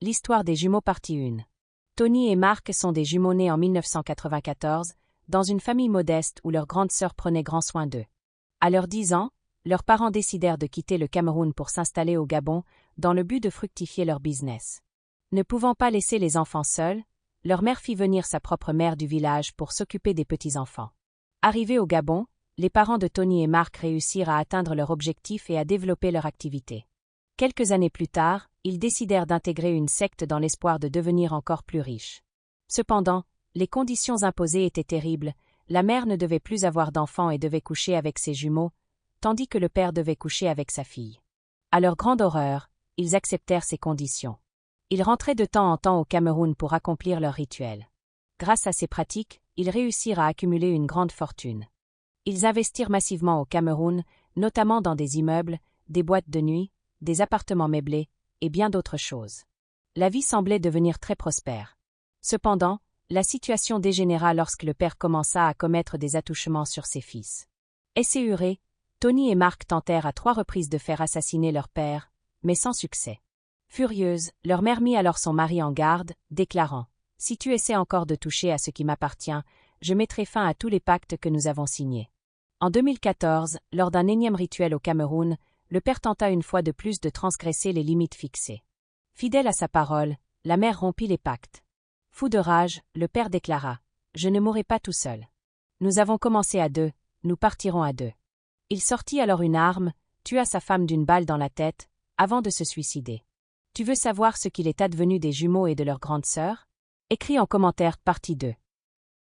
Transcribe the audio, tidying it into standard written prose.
L'histoire des jumeaux partie 1. Tony et Mark sont des jumeaux nés en 1994, dans une famille modeste où leur grande sœur prenait grand soin d'eux. À leurs 10 ans, leurs parents décidèrent de quitter le Cameroun pour s'installer au Gabon, dans le but de fructifier leur business. Ne pouvant pas laisser les enfants seuls, leur mère fit venir sa propre mère du village pour s'occuper des petits-enfants. Arrivés au Gabon, les parents de Tony et Mark réussirent à atteindre leur objectif et à développer leur activité. Quelques années plus tard, ils décidèrent d'intégrer une secte dans l'espoir de devenir encore plus riches. Cependant, les conditions imposées étaient terribles, la mère ne devait plus avoir d'enfants et devait coucher avec ses jumeaux, tandis que le père devait coucher avec sa fille. À leur grande horreur, ils acceptèrent ces conditions. Ils rentraient de temps en temps au Cameroun pour accomplir leur rituel. Grâce à ces pratiques, ils réussirent à accumuler une grande fortune. Ils investirent massivement au Cameroun, notamment dans des immeubles, des boîtes de nuit, des appartements meublés, et bien d'autres choses. La vie semblait devenir très prospère. Cependant, la situation dégénéra lorsque le père commença à commettre des attouchements sur ses fils. Esséurés, Tony et Mark tentèrent à 3 reprises de faire assassiner leur père, mais sans succès. Furieuse, leur mère mit alors son mari en garde, déclarant « Si tu essaies encore de toucher à ce qui m'appartient, je mettrai fin à tous les pactes que nous avons signés. » En 2014, lors d'un énième rituel au Cameroun, le père tenta une fois de plus de transgresser les limites fixées. Fidèle à sa parole, la mère rompit les pactes. Fou de rage, le père déclara « Je ne mourrai pas tout seul. Nous avons commencé à 2, nous partirons à 2. » Il sortit alors une arme, tua sa femme d'une balle dans la tête, avant de se suicider. Tu veux savoir ce qu'il est advenu des jumeaux et de leur grande sœur? Écris en commentaire partie 2.